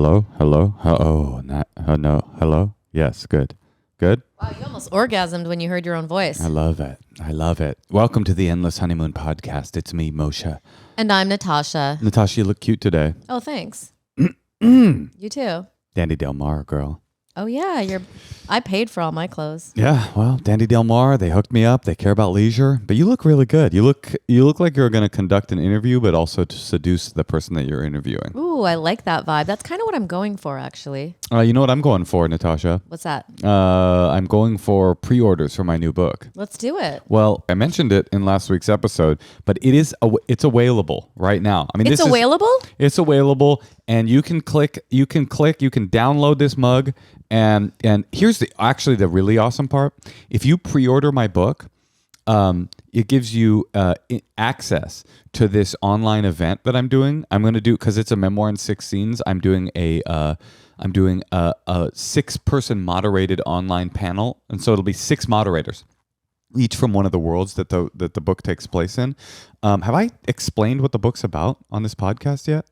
Hello? Oh, not, no. Hello? Yes, good. Good? Wow, you almost orgasmed when you heard your own voice. I love it. Welcome to the Endless Honeymoon Podcast. It's me, Moshe. And I'm Natasha. Natasha, you look cute today. Oh, thanks. You too. Dandy Del Mar, girl. Oh, yeah. I paid for all my clothes. Yeah, well, Dandy Del Mar, they hooked me up. They care about leisure. But you look really good. You look like you're going to conduct an interview, but also to seduce the person that you're interviewing. Ooh, I like that vibe. That's kind of what I'm going for, actually. You know what I'm going for, Natasha? What's that? I'm going for pre-orders for my new book. Let's do it. Well, I mentioned it in last week's episode, but it's available right now. I mean, It's available? It's available, and you can download this mug, and here's the really awesome part. If you pre-order my book, it gives you access to this online event that I'm doing. I'm going to do, because it's a memoir in 6 scenes. I'm doing a 6-person moderated online panel, and so it'll be 6 moderators, each from one of the worlds that the book takes place in. Have I explained what the book's about on this podcast yet?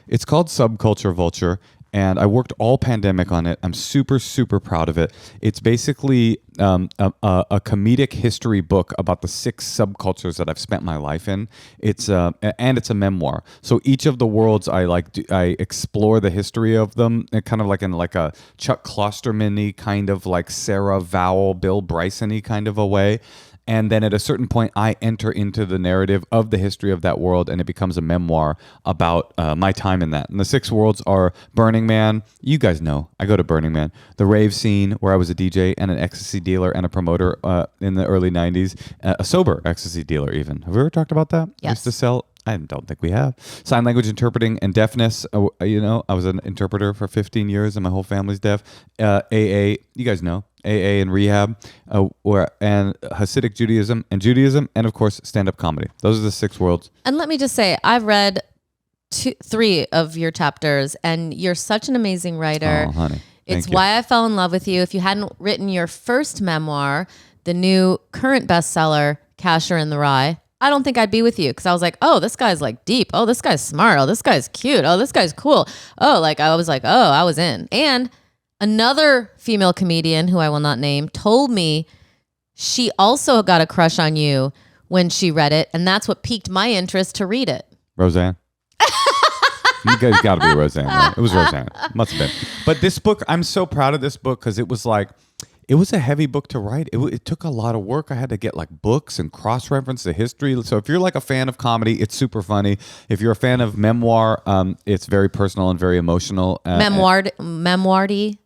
It's called Subculture Vulture, and I worked all pandemic on it. I'm super, super proud of it. It's basically a comedic history book about the 6 subcultures that I've spent my life in. It's a memoir. So each of the worlds I explore the history of them, kind of like in like a Chuck Klosterman-y kind of like Sarah Vowell, Bill Bryson-y kind of a way. And then at a certain point, I enter into the narrative of the history of that world, and it becomes a memoir about my time in that. And the 6 worlds are Burning Man. You guys know, I go to Burning Man. The rave scene, where I was a DJ and an ecstasy dealer and a promoter in the early 90s. A sober ecstasy dealer even. Have we ever talked about that? Yes. Used to sell... I don't think we have. Sign language interpreting and deafness. I was an interpreter for 15 years and my whole family's deaf. AA, you guys know. AA and rehab, and Hasidic Judaism, and of course, stand-up comedy. Those are the 6 worlds. And let me just say, I've read 3 of your chapters, and you're such an amazing writer. Oh, honey. It's why I fell in love with you. If you hadn't written your first memoir, the new current bestseller, Casher in the Rye, I don't think I'd be with you, because I was like, oh, this guy's like deep. Oh, this guy's smart. Oh, this guy's cute. Oh, this guy's cool. Oh, like I was like, oh, I was in. And another female comedian who I will not name told me she also got a crush on you when she read it, and that's what piqued my interest to read it. Roseanne. You guys got to be Roseanne, right? It was Roseanne. Must have been. But this book, I'm so proud of this book, because it was a heavy book to write. It took a lot of work. I had to get like books and cross-reference the history. So if you're like a fan of comedy, it's super funny. If you're a fan of memoir, it's very personal and very emotional. Memoir-y.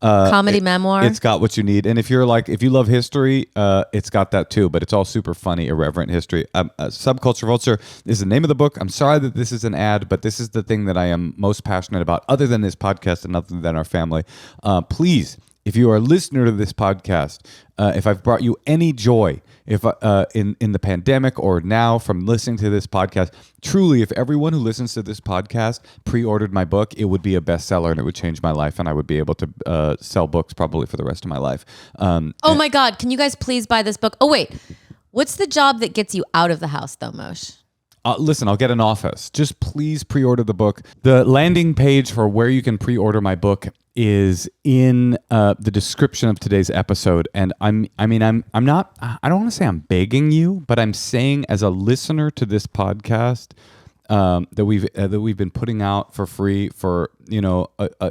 Comedy memoir. It's got what you need. And if you love history, it's got that too, but it's all super funny, irreverent history. Subculture Vulture is the name of the book. I'm sorry that this is an ad, but this is the thing that I am most passionate about, other than this podcast and other than our family. Please, if you are a listener to this podcast, if I've brought you any joy, if in the pandemic or now from listening to this podcast, truly, if everyone who listens to this podcast pre-ordered my book, it would be a bestseller and it would change my life, and I would be able to sell books probably for the rest of my life. My God, can you guys please buy this book? Oh, wait. What's the job that gets you out of the house, though, Moshe? Listen, I'll get an office. Just please pre-order the book. The landing page for where you can pre-order my book is in the description of today's episode. And I don't want to say I'm begging you, but I'm saying as a listener to this podcast that we've been putting out for free for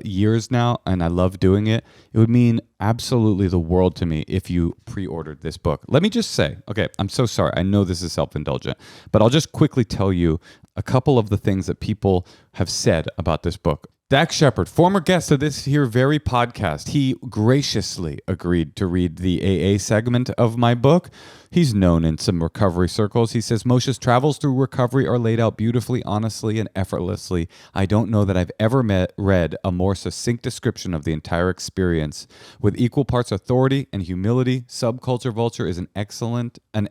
years now, and I love doing it. It would mean absolutely the world to me if you pre-ordered this book. Let me just say, okay, I'm so sorry. I know this is self-indulgent, but I'll just quickly tell you a couple of the things that people have said about this book. Dax Shepard, former guest of this here very podcast, he graciously agreed to read the AA segment of my book. He's known in some recovery circles. He says, Moshe's travels through recovery are laid out beautifully, honestly, and effortlessly. I don't know that I've ever read a more succinct description of the entire experience. With equal parts authority and humility, Subculture Vulture is an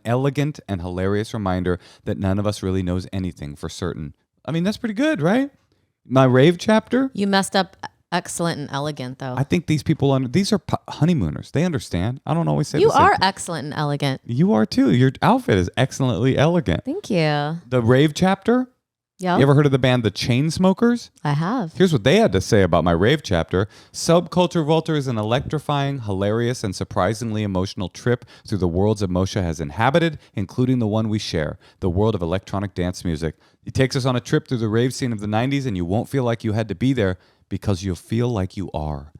elegant, and hilarious reminder that none of us really knows anything for certain. I mean, that's pretty good, right? My rave chapter. You messed up excellent and elegant, though. I think these people, these are honeymooners. They understand. I don't always say you the same are thing. Excellent and elegant. You are too. Your outfit is excellently elegant. Thank you. The rave chapter, Yeah. You ever heard of the band The Chainsmokers? I have. Here's what they had to say about my rave chapter. Subculture Volter is an electrifying, hilarious, and surprisingly emotional trip through the worlds that Moshe has inhabited, including the one we share, the world of electronic dance music. He takes us on a trip through the rave scene of the 90s, and you won't feel like you had to be there because you'll feel like you are.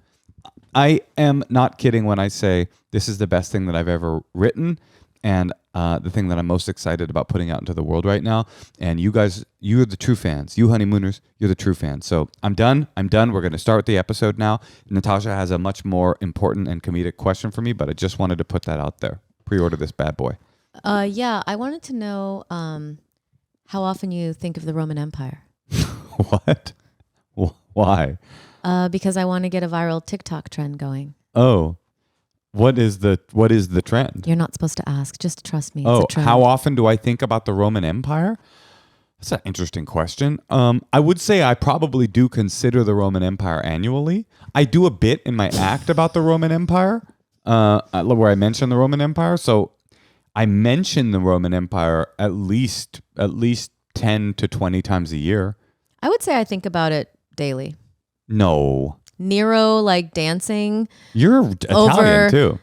I am not kidding when I say this is the best thing that I've ever written, and the thing that I'm most excited about putting out into the world right now. And you guys, you're the true fans. You honeymooners, you're the true fans. So I'm done. We're going to start the episode now. Natasha has a much more important and comedic question for me, but I just wanted to put that out there. Pre-order this bad boy. Yeah, I wanted to know how often you think of the Roman Empire. What? Why? Because I want to get a viral TikTok trend going. Oh. What is the trend? You're not supposed to ask. Just trust me. Oh, it's a trend. how often do I think about the Roman Empire? That's an interesting question. I would say I probably do consider the Roman Empire annually. I do a bit in my act about the Roman Empire, where I mention the Roman Empire. So I mention the Roman Empire at least 10 to 20 times a year. I would say I think about it daily. No. Nero like dancing. You're Italian too.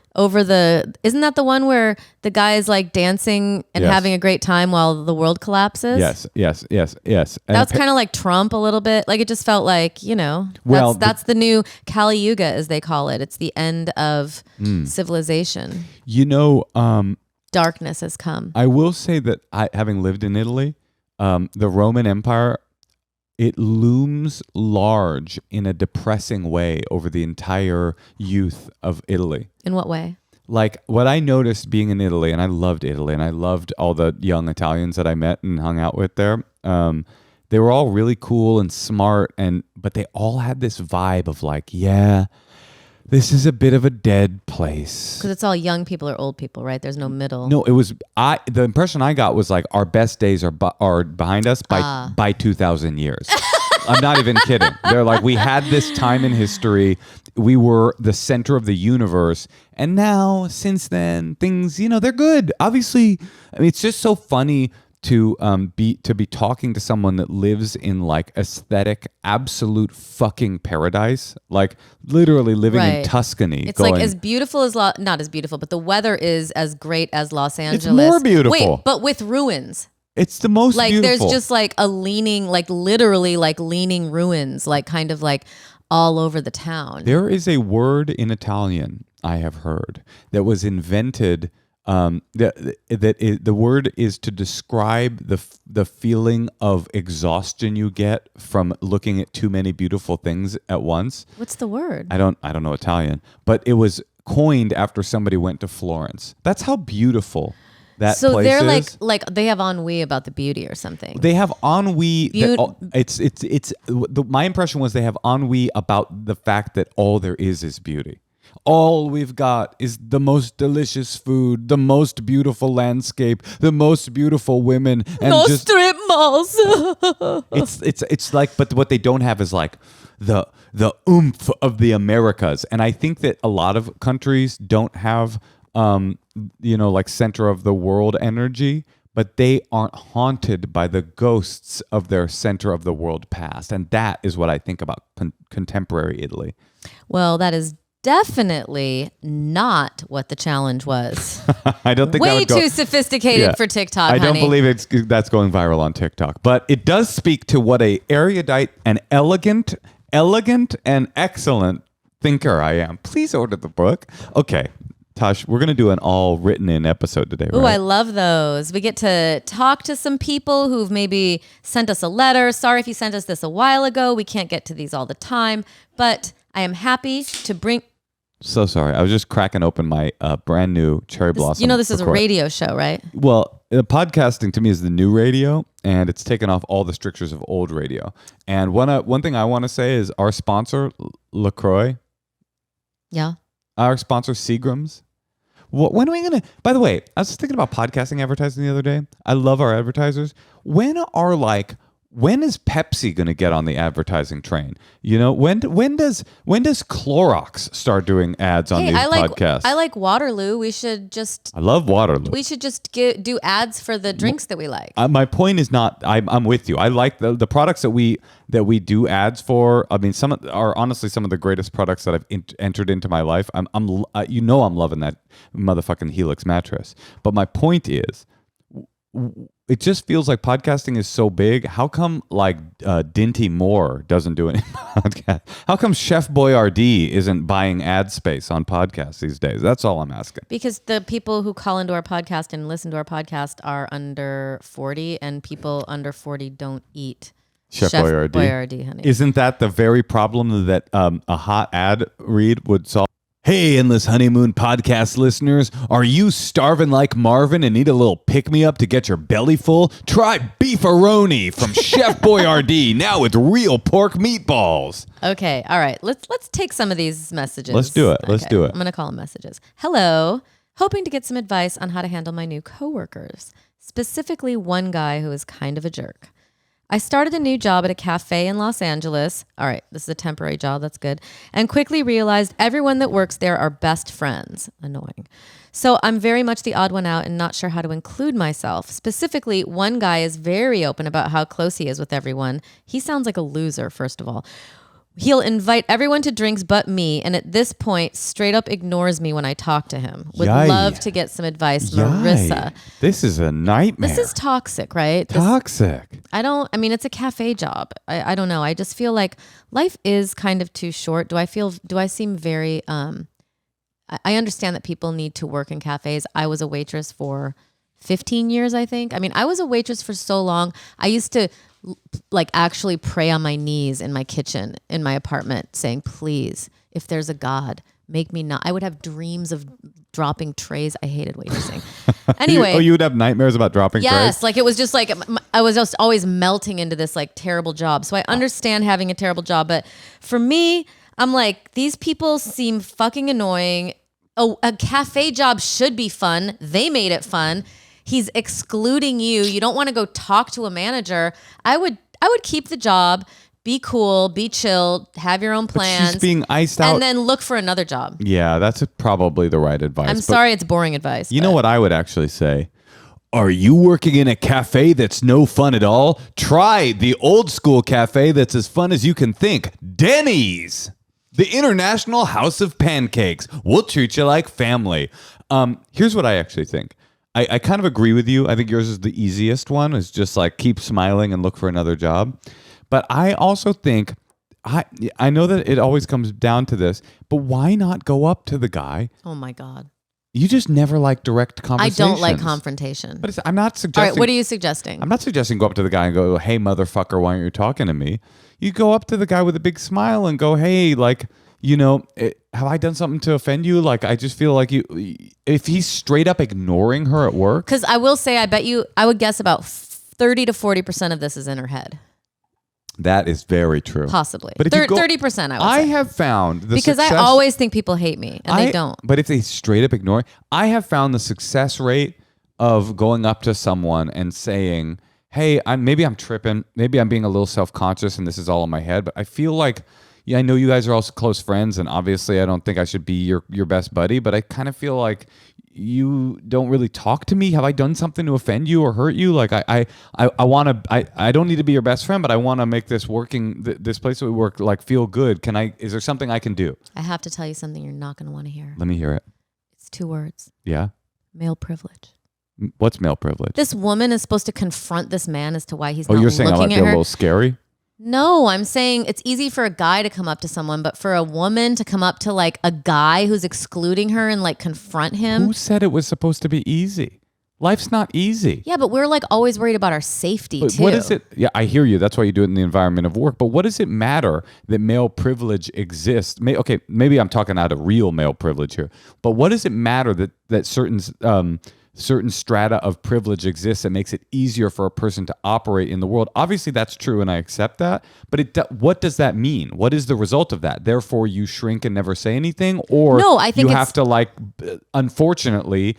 Isn't that the one where the guy is like dancing and Yes. having a great time while the world collapses? Yes. And That's kind of like Trump a little bit. Like it just felt like, Well, that's the new Kali Yuga, as they call it. It's the end of civilization. Darkness has come. I will say that having lived in Italy, the Roman Empire, it looms large in a depressing way over the entire youth of Italy. In what way? Like what I noticed being in Italy, and I loved Italy, and I loved all the young Italians that I met and hung out with there. They were all really cool and smart, but they all had this vibe of like, yeah, this is a bit of a dead place. Because it's all young people or old people, right? There's no middle. No, it was the impression I got was like our best days are behind us by 2,000 years. I'm not even kidding. They're like, we had this time in history. We were the center of the universe. And now, since then, things, they're good. Obviously, I mean, it's just so funny to be talking to someone that lives in like aesthetic absolute fucking paradise, like literally living in Tuscany. It's like as beautiful as not as beautiful, but the weather is as great as Los Angeles. It's more beautiful. Wait, but with ruins. It's the most like beautiful. There's just like a leaning, like literally like leaning ruins, like kind of like all over the town. There is a word in Italian I have heard that was invented. The word is to describe the feeling of exhaustion you get from looking at too many beautiful things at once. What's the word? I don't know Italian, but it was coined after somebody went to Florence. That's how beautiful that place is. So they're like they have ennui about the beauty or something. They have ennui. My impression was they have ennui about the fact that all there is beauty. All we've got is the most delicious food, the most beautiful landscape, the most beautiful women, and no just strip malls. it's like, but what they don't have is like the oomph of the Americas, and I think that a lot of countries don't have like center of the world energy, but they aren't haunted by the ghosts of their center of the world past, and that is what I think about contemporary Italy. Well, that is definitely not what the challenge was. I don't think way too sophisticated for TikTok. I don't believe that's going viral on TikTok, but it does speak to what a erudite and elegant and excellent thinker I am. Please order the book. Okay, Tosh, we're gonna do an all written in episode today. Ooh, right? I love those. We get to talk to some people who've maybe sent us a letter. Sorry if you sent us this a while ago. We can't get to these all the time, but I am happy to bring. So sorry. I was just cracking open my brand new cherry blossom. This is a radio show, right? Well, podcasting to me is the new radio, and it's taken off all the strictures of old radio. And one thing I want to say is our sponsor, LaCroix. Yeah. Our sponsor, Seagram's. When are we going to... By the way, I was thinking about podcasting advertising the other day. I love our advertisers. When are like when is Pepsi going to get on the advertising train? You know, when does Clorox start doing ads on these podcasts? I like Waterloo. We should just. I love Waterloo. We should just do ads for the drinks that we like. My point is not. I'm with you. I like the products that we do ads for. I mean, are honestly some of the greatest products that I've entered into my life. I'm loving that motherfucking Helix mattress. But my point is, it just feels like podcasting is so big. How come like Dinty Moore doesn't do any podcast? How come Chef Boyardee isn't buying ad space on podcasts these days? That's all I'm asking. Because the people who call into our podcast and listen to our podcast are under 40, and people under 40 don't eat Chef Boyardee, honey. Isn't that the very problem that a hot ad read would solve? Hey, Endless Honeymoon podcast listeners, are you starving like Marvin and need a little pick-me-up to get your belly full? Try Beefaroni from Chef Boyardee, now with real pork meatballs. Okay, all right. Let's take some of these messages. Let's do it. Let's do it. I'm going to call them messages. Hello, hoping to get some advice on how to handle my new coworkers, specifically one guy who is kind of a jerk. I started a new job at a cafe in Los Angeles. All right, this is a temporary job. That's good. And quickly realized everyone that works there are best friends. Annoying. So I'm very much the odd one out and not sure how to include myself. Specifically, one guy is very open about how close he is with everyone. He sounds like a loser, first of all. He'll invite everyone to drinks but me, and at this point, straight up ignores me when I talk to him. Would love to get some advice, Marissa. This is a nightmare. This is toxic, right? Toxic. It's a cafe job. I don't know. I just feel like life is kind of too short. Do I seem very, I understand that people need to work in cafes. I was a waitress for 15 years, I think. I mean, I was a waitress for so long. I used to like actually pray on my knees in my kitchen in my apartment saying, please, if there's a God, make me not. I would have dreams of dropping trays. I hated waitressing. Anyway. You would have nightmares about dropping trays? Yes. Like it was just like, I was just always melting into this like terrible job. So I understand having a terrible job. But for me, I'm like, these people seem fucking annoying. A cafe job should be fun. They made it fun. He's excluding you. You don't want to go talk to a manager. I would keep the job, be cool, be chill, have your own plans. But she's being iced out. And then look for another job. Yeah, that's probably the right advice. I'm sorry it's boring advice. You know what I would actually say? Are you working in a cafe that's no fun at all? Try the old school cafe that's as fun as you can think. Denny's, the International House of Pancakes. We'll treat you like family. Here's what I actually think. I kind of agree with you. I think yours is the easiest one, is just like keep smiling and look for another job. But I also think, I know that it always comes down to this, but why not go up to the guy? Oh my God. You just never like direct conversations. I don't like confrontation. But I'm not suggesting. All right, what are you suggesting? I'm not suggesting go up to the guy and go, hey, motherfucker, why aren't you talking to me? You go up to the guy with a big smile and go, hey, like, have I done something to offend you? Like, I just feel like if he's straight up ignoring her at work. Because I will say, I would guess about 30 to 40% of this is in her head. That is very true. Possibly. But 30%, I would say. have found because I always think people hate me, and they don't. But if they straight up ignore, I have found the success rate of going up to someone and saying, hey, maybe I'm tripping. Maybe I'm being a little self-conscious and this is all in my head, but I feel like, I know you guys are also close friends, and obviously I don't think I should be your best buddy, but I kind of feel like you don't really talk to me. Have I done something to offend you or hurt you? Like I want to, I don't need to be your best friend, but I want to make this this place that we work, like, feel good. Is there something I can do? I have to tell you something you're not going to want to hear. Let me hear it. It's 2 words. Yeah. Male privilege. What's male privilege? This woman is supposed to confront this man as to why he's not you're looking saying I might at be her. a little scary? No, I'm saying it's easy for a guy to come up to someone, but for a woman to come up to like a guy who's excluding her and like confront him. Who said it was supposed to be easy? Life's not easy. Yeah, but we're like always worried about our safety too. What is it? Yeah, I hear you. That's why you do it in the environment of work. But what does it matter that male privilege exists? Okay, maybe I'm talking out of real male privilege here. But what does it matter that certain strata of privilege exists that makes it easier for a person to operate in the world? Obviously, that's true, and I accept that. But what does that mean? What is the result of that? Therefore, you shrink and never say anything? Or no, I think you have to, like, unfortunately,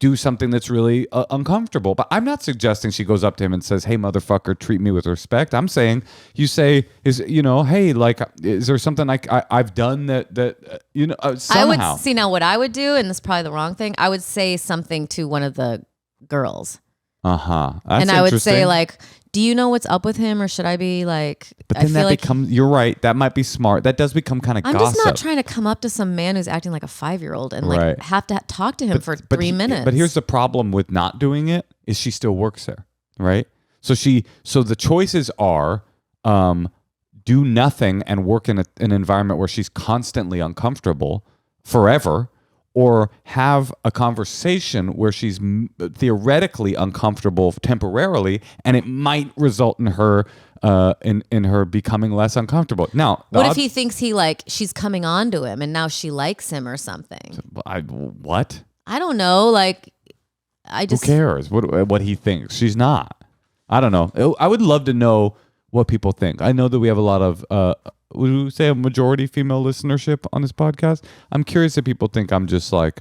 do something that's really uncomfortable. But I'm not suggesting she goes up to him and says, "Hey, motherfucker, treat me with respect." I'm saying you say, "Hey, like, is there something I've done that somehow?" I would see now what I would do, and this is probably the wrong thing. I would say something to one of the girls. And I would say like, do you know what's up with him, or should I be like? But then that becomes. You're right. That might be smart. That does become kind of gossip. I'm just not trying to come up to some man who's acting like a 5-year-old and like have to talk to him for 3 minutes. But here's the problem with not doing it: is she still works there, right? So the choices are, do nothing and work in an environment where she's constantly uncomfortable forever. Or have a conversation where she's theoretically uncomfortable temporarily, and it might result in her in her becoming less uncomfortable. Now, what if he thinks she's coming on to him, and now she likes him or something? What? I don't know. Like, who cares what he thinks? She's not. I don't know. I would love to know what people think. I know that we have a lot of. Would you say a majority female listenership on this podcast? I'm curious if people think I'm just like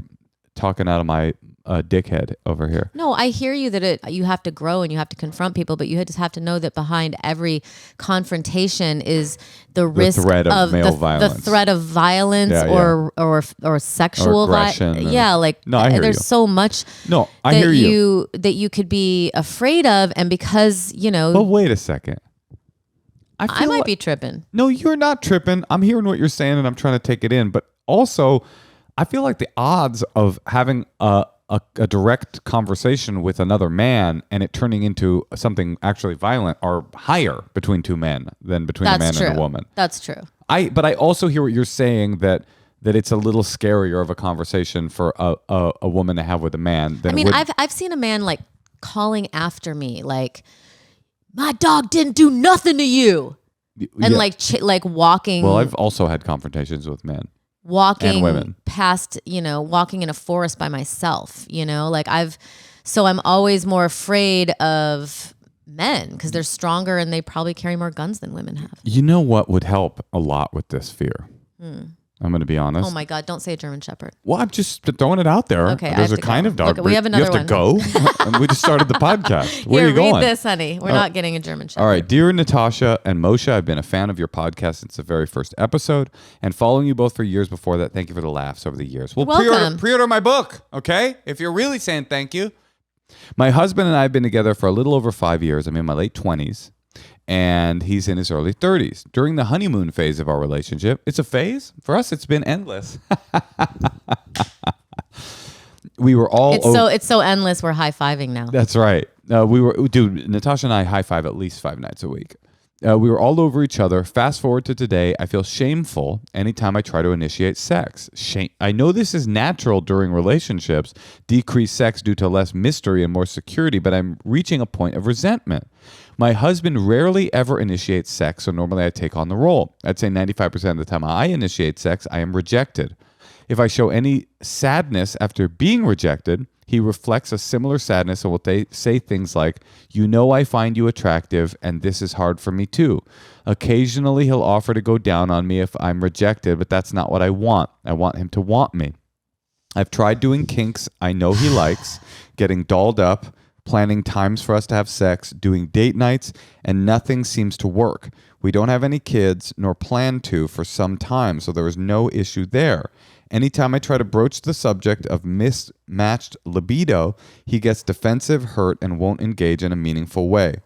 talking out of my dickhead over here. No, I hear you that you have to grow and you have to confront people, but you just have to know that behind every confrontation is the risk threat of male violence. The threat of violence or sexual aggression. No, there's so much. No, I hear you that you could be afraid of, and because But wait a second. I might be tripping. No, you're not tripping. I'm hearing what you're saying and I'm trying to take it in. But also, I feel like the odds of having a direct conversation with another man and it turning into something actually violent are higher between two men than between a man and a woman. That's true. But I also hear what you're saying that it's a little scarier of a conversation for a woman to have with a man than I've seen a man like calling after me like, my dog didn't do nothing to you. And like walking. Well, I've also had confrontations with men. Walking and women. Past, walking in a forest by myself, so I'm always more afraid of men because they're stronger and they probably carry more guns than women have. You know what would help a lot with this fear? I'm going to be honest. Oh my God, don't say a German Shepherd. Well, I'm just throwing it out there. Okay, there's a kind of dog. Look, we have another one. You have to go. And we just started the podcast. Where are you going? Read this, honey. We're not getting a German Shepherd. All right. Dear Natasha and Moshe, I've been a fan of your podcast since the very first episode and following you both for years before that. Thank you for the laughs over the years. Well, pre-order my book, okay? If you're really saying thank you. My husband and I have been together for a little over 5 years. I'm in my late 20s. And he's in his early 30s. During the honeymoon phase of our relationship, it's a phase? For us, it's been endless. We were all... It's so endless, we're high-fiving now. That's right. Natasha and I high-five at least 5 nights a week. We were all over each other. Fast forward to today, I feel shameful anytime I try to initiate sex. I know this is natural during relationships, decreased sex due to less mystery and more security, but I'm reaching a point of resentment. My husband rarely ever initiates sex, so normally I take on the role. I'd say 95% of the time I initiate sex, I am rejected. If I show any sadness after being rejected, he reflects a similar sadness and will say things like, I find you attractive and this is hard for me too. Occasionally he'll offer to go down on me if I'm rejected, but that's not what I want. I want him to want me. I've tried doing kinks I know he likes, getting dolled up, planning times for us to have sex, doing date nights, and nothing seems to work. We don't have any kids, nor plan to for some time, so there is no issue there. Anytime I try to broach the subject of mismatched libido, he gets defensive, hurt, and won't engage in a meaningful way.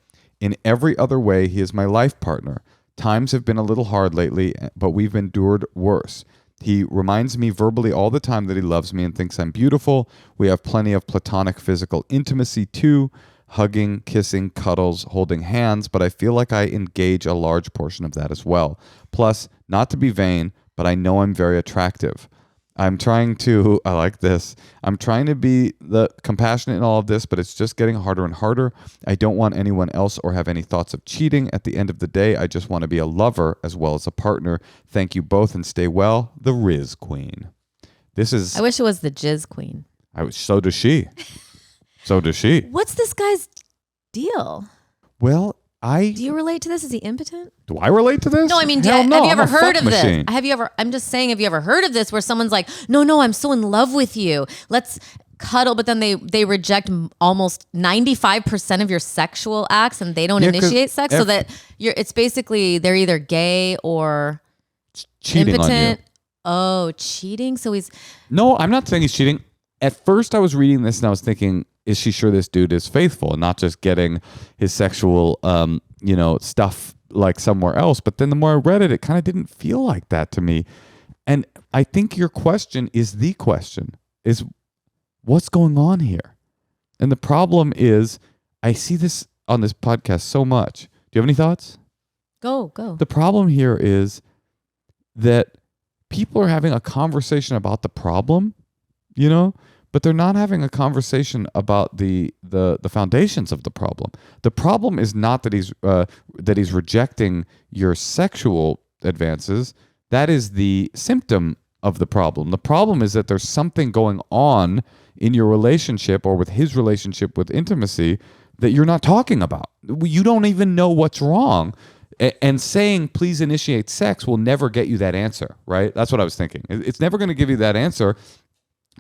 In every other way, he is my life partner. Times have been a little hard lately, but we've endured worse. He reminds me verbally all the time that he loves me and thinks I'm beautiful. We have plenty of platonic physical intimacy too, hugging, kissing, cuddles, holding hands, but I feel like I engage a large portion of that as well. Plus, not to be vain, but I know I'm very attractive. I like this. I'm trying to be the compassionate in all of this, but it's just getting harder and harder. I don't want anyone else or have any thoughts of cheating. At the end of the day, I just want to be a lover as well as a partner. Thank you both and stay well. The Riz Queen. I wish it was the Jizz Queen. So does she. So does she. What's this guy's deal? Well, do you relate to this? Is he impotent? Do I relate to this? No, I mean, have you ever heard of this? I'm just saying, have you ever heard of this where someone's like, no, I'm so in love with you. cuddle, but then they reject almost 95% of your sexual acts, and they don't initiate sex, so that it's basically they're either gay or cheating impotent. on you. Oh, cheating. So he's No, I'm not saying he's cheating. At first, I was reading this and I was thinking, is she sure this dude is faithful and not just getting his sexual, stuff like somewhere else? But then the more I read it, it kind of didn't feel like that to me. And I think your question is the question: is what's going on here? And the problem is, I see this on this podcast so much. Do you have any thoughts? Go. The problem here is that people are having a conversation about the problem, but they're not having a conversation about the foundations of the problem. The problem is not that he's rejecting your sexual advances. That is the symptom of the problem. The problem is that there's something going on in your relationship or with his relationship with intimacy that you're not talking about. You don't even know what's wrong. And saying, please initiate sex will never get you that answer, right? That's what I was thinking. It's never going to give you that answer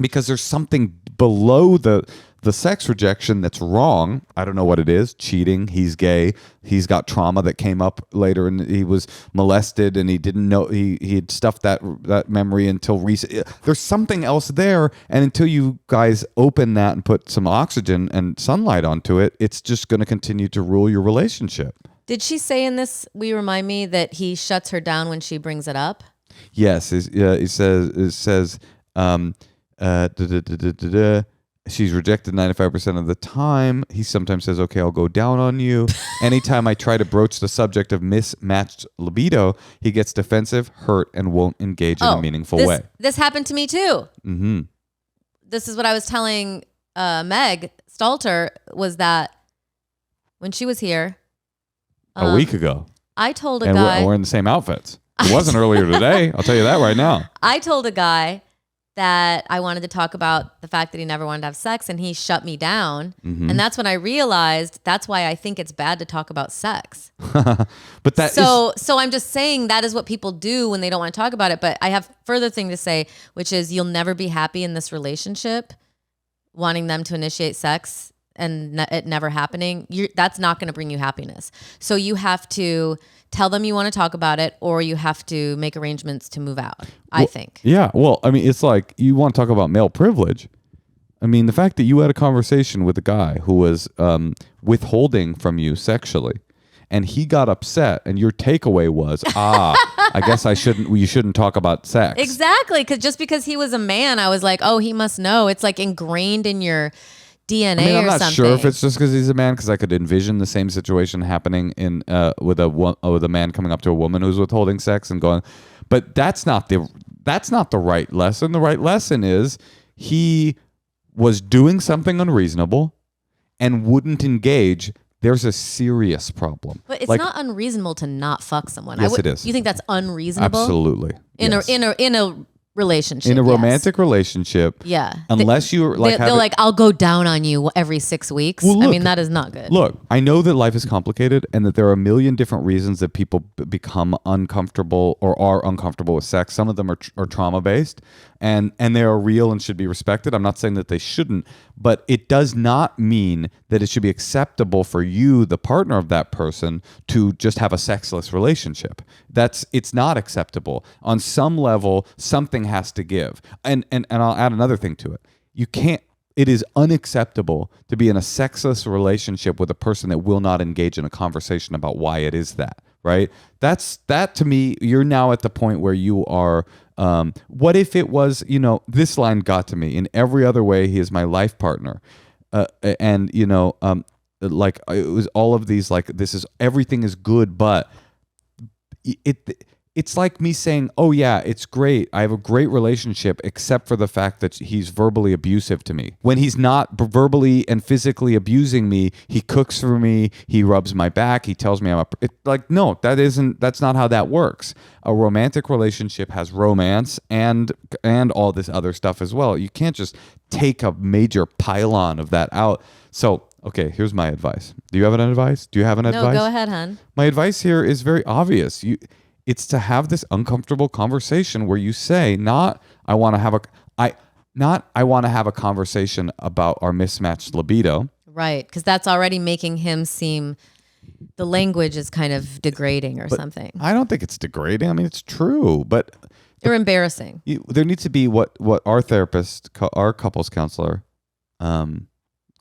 because there's something below the sex rejection that's wrong. I don't know what it is. Cheating. He's gay. He's got trauma that came up later, and he was molested, and he didn't know he had stuffed that memory until recent. There's something else there, and until you guys open that and put some oxygen and sunlight onto it, it's just going to continue to rule your relationship. Did she say in this, will you remind me, that he shuts her down when she brings it up? Yes. It says she's rejected 95% of the time. He sometimes says, okay, I'll go down on you. Anytime I try to broach the subject of mismatched libido, he gets defensive, hurt, and won't engage in a meaningful way. This happened to me too. Mm-hmm. This is what I was telling Meg Stalter, was that when she was here, a week ago. I told a guy. And we're in the same outfits. It wasn't earlier today. I'll tell you that right now. I told a guy that I wanted to talk about the fact that he never wanted to have sex, and he shut me down. Mm-hmm. And that's when I realized that's why I think it's bad to talk about sex. But so I'm just saying that is what people do when they don't want to talk about it. But I have further thing to say, which is you'll never be happy in this relationship wanting them to initiate sex and it never happening. That's not going to bring you happiness. So you have to tell them you want to talk about it, or you have to make arrangements to move out, I think. Yeah. Well, I mean, it's like you want to talk about male privilege. I mean, the fact that you had a conversation with a guy who was withholding from you sexually, and he got upset, and your takeaway was, I guess you shouldn't talk about sex. Exactly. Just because he was a man, I was like, oh, he must know. It's like ingrained in your DNA I'm not something. sure if it's just because he's a man, because I could envision the same situation happening with a man coming up to a woman who's withholding sex and going, but that's not the right lesson. The right lesson is he was doing something unreasonable and wouldn't engage. There's a serious problem. But it's not unreasonable to not fuck someone. Yes, it is. You think that's unreasonable? Absolutely. In a relationship. In a romantic relationship. Yeah. Unless you're like... They're like, I'll go down on you every 6 weeks. Well, look, I mean, that is not good. Look, I know that life is complicated and that there are a million different reasons that people become uncomfortable or are uncomfortable with sex. Some of them are trauma-based and they are real and should be respected. I'm not saying that they shouldn't, but it does not mean that it should be acceptable for you, the partner of that person, to just have a sexless relationship. It's not acceptable. On some level, something has to give. And I'll add another thing to it. It is unacceptable to be in a sexless relationship with a person that will not engage in a conversation about why it is that, right? That to me, you're now at the point where you are, what if it was, this line got to me, in every other way, he is my life partner. And like it was all of these, like, everything is good, but it's like me saying, oh yeah, it's great. I have a great relationship, except for the fact that he's verbally abusive to me. When he's not verbally and physically abusing me, he cooks for me, he rubs my back, he tells me no, that's not how that works. A romantic relationship has romance and all this other stuff as well. You can't just take a major pylon of that out. So, okay, here's my advice. Do you have an advice? No, go ahead, hon. My advice here is very obvious. It's to have this uncomfortable conversation where you say, not, I want to have not I want to have a conversation about our mismatched libido. Right. Because that's already making him seem the language is kind of degrading or something. I don't think it's degrading. I mean, it's true, but Or embarrassing. there needs to be what our therapist, our couples counselor,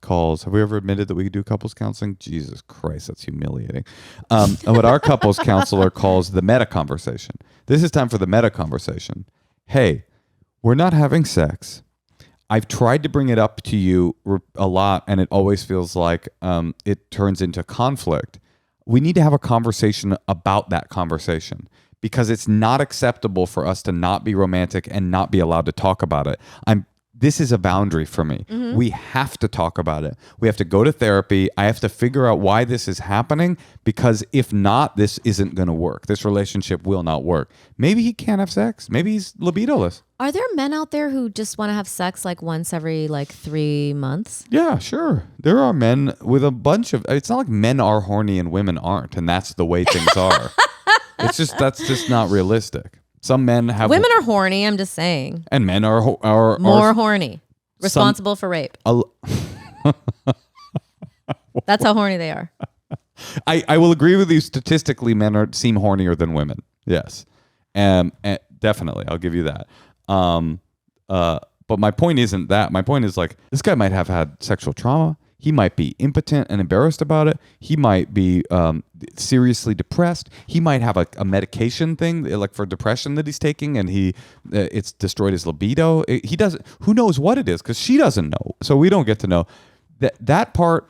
calls. Have we ever admitted that we do couples counseling? Jesus Christ, that's humiliating. What our couples counselor calls the meta conversation. This is time for the meta conversation. Hey, we're not having sex. I've tried to bring it up to you a lot, and it always feels like it turns into conflict. We need to have a conversation about that conversation, because it's not acceptable for us to not be romantic and not be allowed to talk about it. This is a boundary for me. Mm-hmm. We have to talk about it. We have to go to therapy. I have to figure out why this is happening, because if not, this isn't going to work. This relationship will not work. Maybe he can't have sex. Maybe he's libidoless. Are there men out there who just want to have sex like once every 3 months? Yeah, sure. There are men with a bunch of... It's not like men are horny and women aren't, and that's the way things are. That's just not realistic. Some men have... Women are horny, I'm just saying. And men are more horny. Responsible for rape. That's how horny they are. I will agree with you. Statistically, men seem hornier than women. Yes. And definitely. I'll give you that. But my point isn't that. My point is, like, this guy might have had sexual trauma. He might be impotent and embarrassed about it. He might be seriously depressed. He might have a medication thing like for depression that he's taking, and it's destroyed his libido. He doesn't. Who knows what it is? Because she doesn't know. So we don't get to know. That part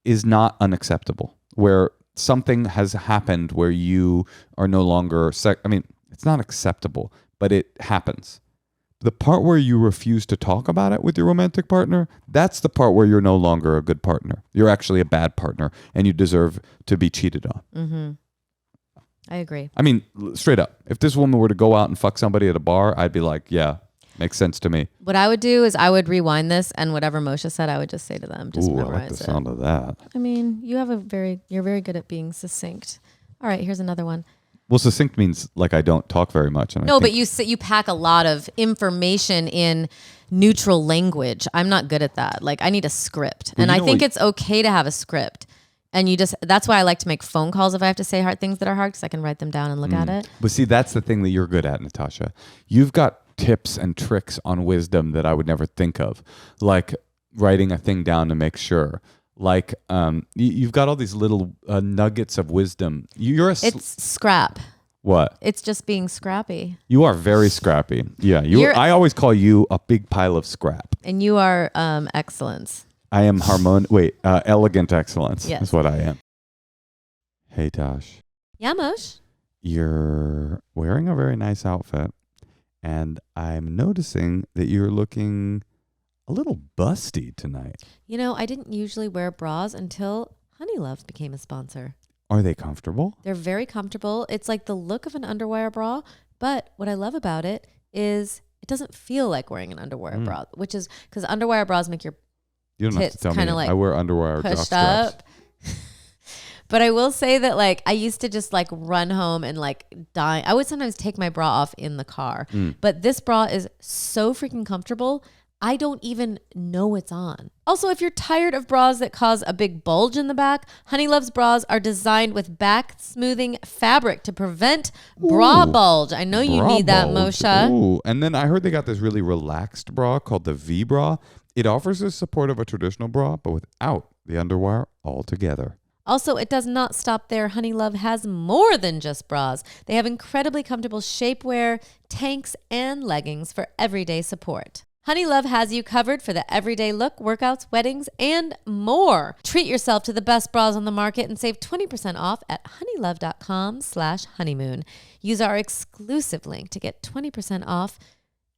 is not unacceptable. Where something has happened where you are no longer I mean, it's not acceptable, but it happens. The part where you refuse to talk about it with your romantic partner, that's the part where you're no longer a good partner. You're actually a bad partner, and you deserve to be cheated on. Mm-hmm. I agree. I mean, straight up, if this woman were to go out and fuck somebody at a bar, I'd be like, yeah, makes sense to me. What I would do is I would rewind this, and whatever Moshe said, I would just say to them. Just Ooh, memorize I like the sound of that. I mean, you're very good at being succinct. All right, here's another one. Well, succinct means like I don't talk very much. And but you pack a lot of information in neutral language. I'm not good at that. Like, I need a script. Well, and I think it's okay to have a script. And that's why I like to make phone calls if I have to say hard things that are hard, because I can write them down and look at it. But see, that's the thing that you're good at, Natasha. You've got tips and tricks on wisdom that I would never think of, like writing a thing down to make sure. Like, you've got all these little nuggets of wisdom. It's scrap. What? It's just being scrappy. You are very scrappy. Yeah, I always call you a big pile of scrap. And you are excellence. I am elegant excellence. Yes. Is what I am. Hey, Tosh. Yeah, Moshe. You're wearing a very nice outfit, and I'm noticing that you're looking a little busty tonight. You know, I didn't usually wear bras until Honey Love became a sponsor. Are they comfortable? They're very comfortable. It's like the look of an underwire bra, but what I love about it is it doesn't feel like wearing an underwire bra, which is because underwire bras make your you don't tits have to tell me. Like I wear underwire pushed jock up. But I will say that, like, I used to just like run home and like die. I would sometimes take my bra off in the car, but this bra is so freaking comfortable. I don't even know it's on. Also, if you're tired of bras that cause a big bulge in the back, Honey Love's bras are designed with back smoothing fabric to prevent bra bulge. I know you need that, Moshe. Ooh. And then I heard they got this really relaxed bra called the V bra. It offers the support of a traditional bra, but without the underwire altogether. Also, it does not stop there. Honey Love has more than just bras. They have incredibly comfortable shapewear, tanks, and leggings for everyday support. Honey Love has you covered for the everyday look, workouts, weddings, and more. Treat yourself to the best bras on the market and save 20% off at honeylove.com/honeymoon. Use our exclusive link to get 20% off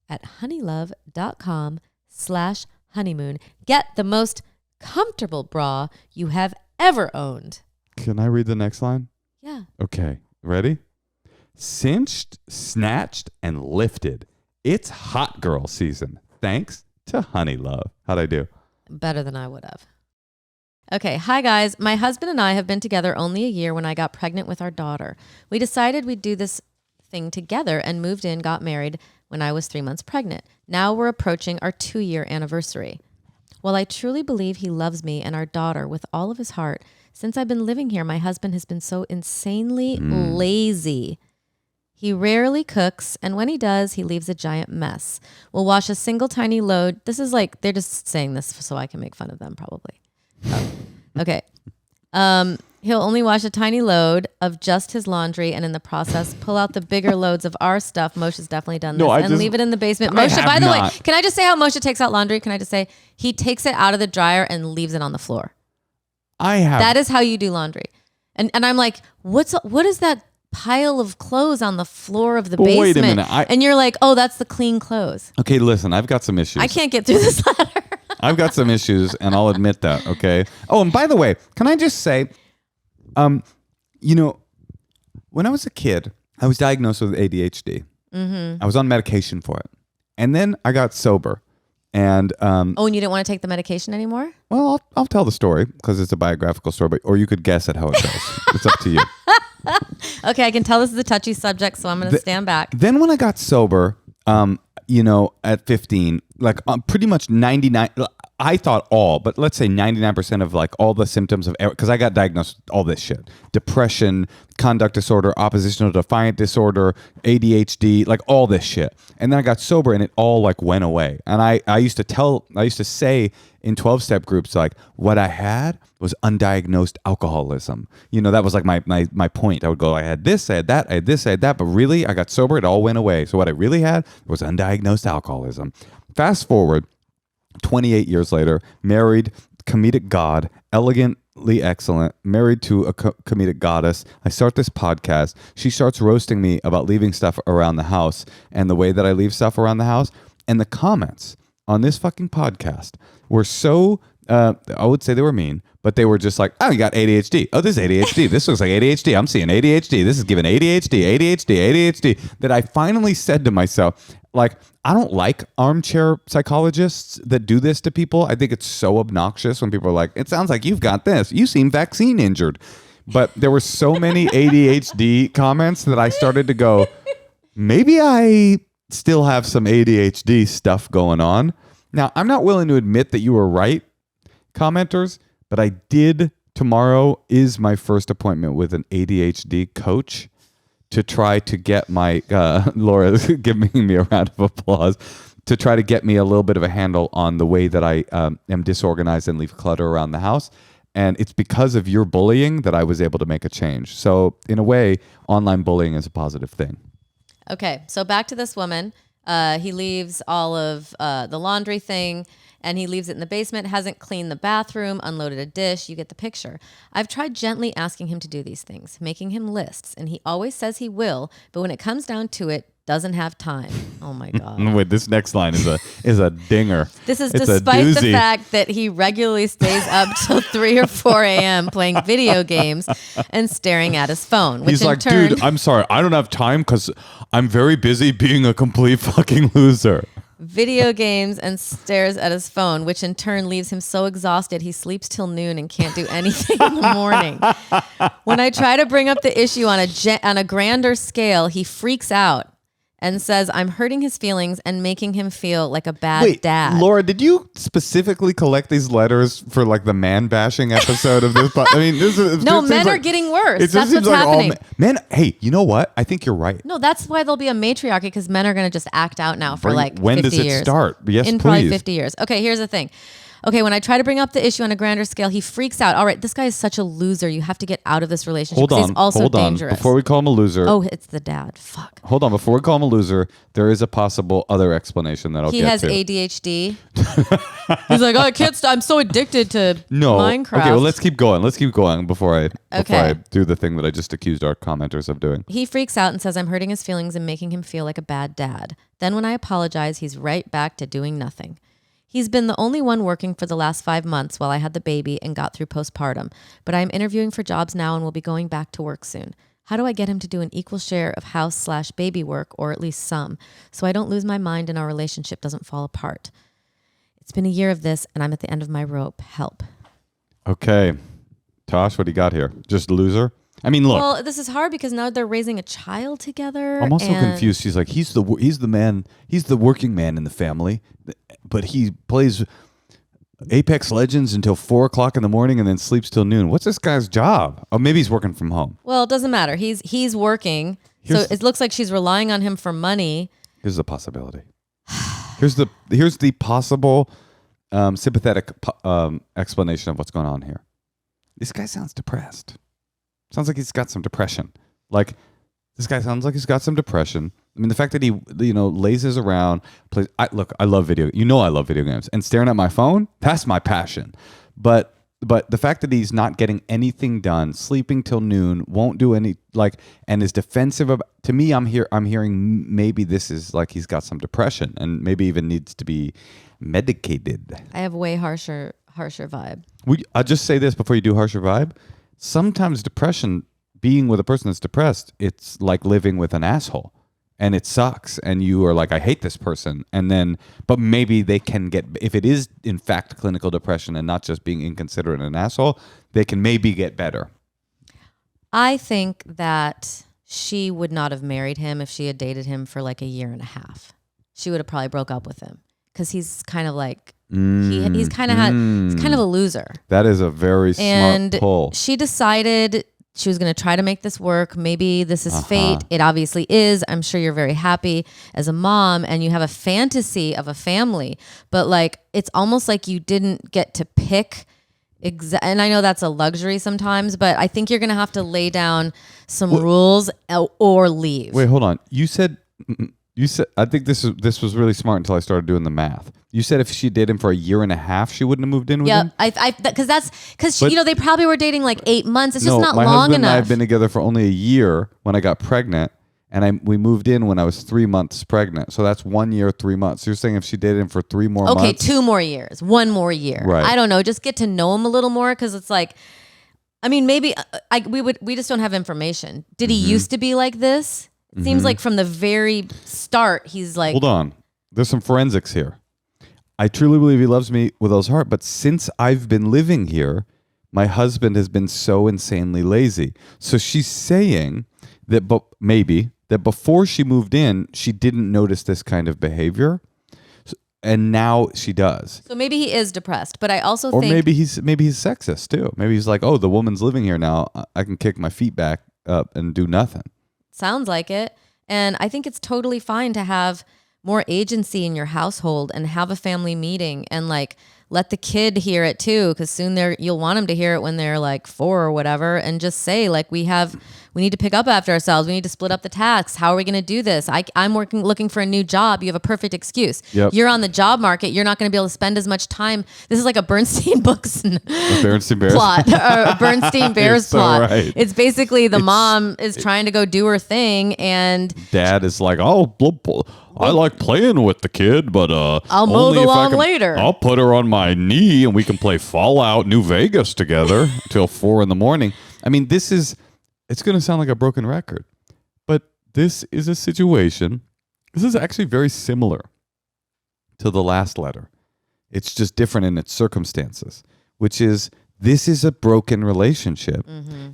at honeylove.com/honeymoon. Get the most comfortable bra you have ever owned. Can I read the next line? Yeah. Okay. Ready? Cinched, snatched, and lifted. It's hot girl season. Thanks to Honey Love. How'd I do? Better than I would have. Okay. Hi, guys. My husband and I have been together only a year when I got pregnant with our daughter. We decided we'd do this thing together and moved in, got married when I was 3 months pregnant. Now we're approaching our 2-year anniversary. While I truly believe he loves me and our daughter with all of his heart, since I've been living here, my husband has been so insanely lazy. He rarely cooks, and when he does, he leaves a giant mess. We'll wash a single tiny load. This is like, they're just saying this so I can make fun of them, probably. Oh, okay. He'll only wash a tiny load of just his laundry and in the process pull out the bigger loads of our stuff. Moshe's definitely done this. And leave it in the basement. Moshe, by the way, can I just say how Moshe takes out laundry? Can I just say he takes it out of the dryer and leaves it on the floor? That is how you do laundry. And I'm like, what is that pile of clothes on the floor of the basement? Wait a minute. And you're like, oh, that's the clean clothes. Okay, listen, I've got some issues. I can't get through this letter. I've got some issues, and I'll admit that, okay? Oh, and by the way, can I just say, when I was a kid, I was diagnosed with ADHD. Mm-hmm. I was on medication for it. And then I got sober. And and you didn't want to take the medication anymore? Well, I'll tell the story because it's a biographical story, or you could guess at how it goes. It's up to you. Okay, I can tell this is a touchy subject, so I'm going to stand back. Then when I got sober, at 15, like pretty much 99, I thought but let's say 99% of like all the symptoms of, because I got diagnosed with all this shit: depression, conduct disorder, oppositional defiant disorder, ADHD, like all this shit. And then I got sober and it all like went away. And I used to say in 12-step groups, like what I had was undiagnosed alcoholism. That was like my point. I would go, I had this, I had that, I had this, I had that. But really, I got sober, it all went away. So what I really had was undiagnosed alcoholism. Fast forward 28 years later, married, comedic god, elegantly excellent, married to a comedic goddess. I start this podcast. She starts roasting me about leaving stuff around the house and the way that I leave stuff around the house. And the comments on this fucking podcast were so, I would say they were mean, but they were just like, oh, you got ADHD. Oh, this is ADHD. This looks like ADHD. I'm seeing ADHD. This is giving ADHD. That I finally said to myself, like, I don't like armchair psychologists that do this to people. I think it's so obnoxious when people are like, it sounds like you've got this. You seem vaccine injured. But there were so many ADHD comments that I started to go, maybe I still have some ADHD stuff going on. Now, I'm not willing to admit that you were right, commenters, but I did. Tomorrow is my first appointment with an ADHD coach to try to get my, Laura's giving me a round of applause, to try to get me a little bit of a handle on the way that I am disorganized and leave clutter around the house. And it's because of your bullying that I was able to make a change. So in a way, online bullying is a positive thing. Okay, so back to this woman. He leaves all of the laundry thing, and he leaves it in the basement, hasn't cleaned the bathroom, unloaded a dish. You get the picture. I've tried gently asking him to do these things, making him lists, and he always says he will, but when it comes down to it, doesn't have time. Oh my God. Wait, this next line is a dinger. This is despite the fact that he regularly stays up till 3 or 4 a.m. playing video games and staring at his phone. Which He's like, dude, I'm sorry. I don't have time because I'm very busy being a complete fucking loser. Video games and stares at his phone, which in turn leaves him so exhausted he sleeps till noon and can't do anything in the morning. When I try to bring up the issue on a grander scale, he freaks out and says I'm hurting his feelings and making him feel like a bad dad. Laura, did you specifically collect these letters for like the man bashing episode of this? I mean, men are getting worse. That's what's happening. Men, hey, you know what? I think you're right. No, that's why there'll be a matriarchy, because men are going to just act out now for like 50 years. When does it start? Yes, in please. Probably 50 years. Okay, here's the thing. Okay, when I try to bring up the issue on a grander scale, he freaks out. All right, this guy is such a loser. You have to get out of this relationship. He's also dangerous. Before we call him a loser. Oh, it's the dad. Fuck. Hold on. Before we call him a loser, there is a possible other explanation that I'll get to. He has ADHD. He's like, oh, I can't stop. I'm so addicted to Minecraft. Okay, well, let's keep going. Before I do the thing that I just accused our commenters of doing. He freaks out and says I'm hurting his feelings and making him feel like a bad dad. Then when I apologize, he's right back to doing nothing. He's been the only one working for the last 5 months while I had the baby and got through postpartum, but I'm interviewing for jobs now and will be going back to work soon. How do I get him to do an equal share of house/baby work, or at least some, so I don't lose my mind and our relationship doesn't fall apart? It's been a year of this and I'm at the end of my rope. Help. Okay. Tosh, what do you got here? Just loser? I mean, look. Well, this is hard because now they're raising a child together. I'm also confused. She's like, he's the man, he's the working man in the family, but he plays Apex Legends until 4:00 in the morning and then sleeps till noon. What's this guy's job? Oh, maybe he's working from home. Well, it doesn't matter. He's working, so it looks like she's relying on him for money. Here's a possibility. Here's the possible sympathetic explanation of what's going on here. This guy sounds depressed. Sounds like he's got some depression. Like, this guy sounds like he's got some depression. I mean, the fact that he, lazes around, plays. I love video. I love video games, and staring at my phone, that's my passion. But the fact that he's not getting anything done, sleeping till noon, won't do any and is defensive about. To me, I'm hearing maybe this is like he's got some depression, and maybe even needs to be medicated. I have way harsher vibe. I'll just say this before you do harsher vibe. Sometimes depression, being with a person that's depressed, it's like living with an asshole, and it sucks, and you are like, I hate this person, but maybe they can get, if it is in fact clinical depression and not just being inconsiderate and an asshole, they can maybe get better. I think that she would not have married him if she had dated him for like a year and a half. She would have probably broke up with him because he's kind of like, he's kind of a loser. That is a very smart pull. She decided she was going to try to make this work. Maybe this is fate. It obviously is. I'm sure you're very happy as a mom and you have a fantasy of a family, but like, it's almost like you didn't get to pick. And I know that's a luxury sometimes, but I think you're going to have to lay down some rules or leave. Wait, hold on. You said, I think this was really smart until I started doing the math. You said if she dated him for a year and a half, she wouldn't have moved in with him? Yeah, because they probably were dating like 8 months. It's just not long enough. My husband and I have been together for only a year when I got pregnant, and we moved in when I was 3 months pregnant. So that's 1 year, 3 months. So you're saying if she dated him for 3 more months? Okay, 2 more years, 1 more year. Right. I don't know. Just get to know him a little more, because it's like, I mean, maybe we just don't have information. Did he used to be like this? It seems like from the very start, he's like... Hold on. There's some forensics here. I truly believe he loves me with all his heart, but since I've been living here, my husband has been so insanely lazy. So she's saying that maybe that before she moved in, she didn't notice this kind of behavior, and now she does. So maybe he is depressed, but I also think... Or maybe he's sexist too. Maybe he's like, oh, the woman's living here now. I can kick my feet back up and do nothing. Sounds like it. And I think it's totally fine to have more agency in your household and have a family meeting and like let the kid hear it too, because soon you'll want them to hear it when they're like 4 or whatever, and just say like, we need to pick up after ourselves. We need to split up the tasks. How are we going to do this? I'm looking for a new job. You have a perfect excuse. Yep. You're on the job market. You're not going to be able to spend as much time. This is like a Bernstein books Bernstein Bears plot, or a Bernstein Bears plot. Right. It's basically the mom is trying to go do her thing, and dad is like, oh, I like playing with the kid, but I'll mow the lawn later. I'll put her on my knee and we can play Fallout New Vegas together till 4 a.m. I mean, it's going to sound like a broken record, but this is a situation. This is actually very similar to the last letter. It's just different in its circumstances, which is this is a broken relationship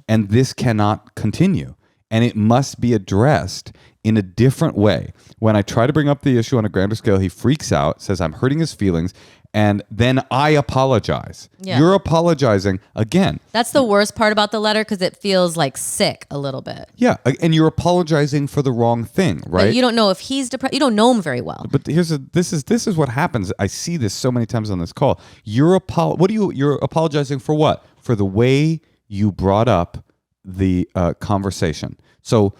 and this cannot continue. And it must be addressed in a different way. When I try to bring up the issue on a grander scale, he freaks out, says I'm hurting his feelings, and then I apologize. Yeah. You're apologizing again. That's the worst part about the letter, because it feels like sick a little bit. Yeah, and you're apologizing for the wrong thing, right? But you don't know if he's depressed. You don't know him very well. But this is what happens. I see this so many times on this call. You're apologizing for what? For the way you brought up the conversation. So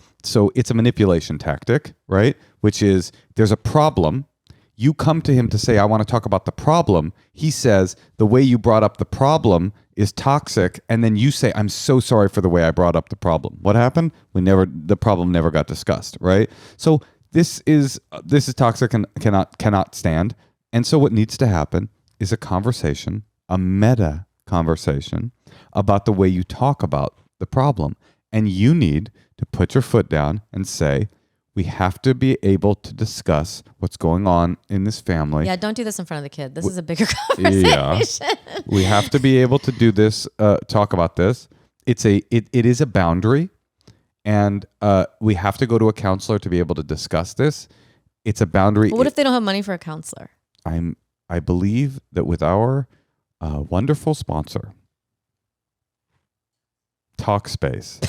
it's a manipulation tactic, right? Which is there's a problem. You come to him to say, I want to talk about the problem. He says, the way you brought up the problem is toxic. And then you say, I'm so sorry for the way I brought up the problem. What happened? The problem never got discussed, right? So this is toxic and cannot stand. And so what needs to happen is a conversation, a meta conversation about the way you talk about the problem. And you need to put your foot down and say, we have to be able to discuss what's going on in this family. Yeah, don't do this in front of the kid. This is a bigger conversation. Yeah. We have to be able to do this, talk about this. it is a boundary, and we have to go to a counselor to be able to discuss this. It's a boundary. But what if they don't have money for a counselor? I believe that with our wonderful sponsor, Talkspace,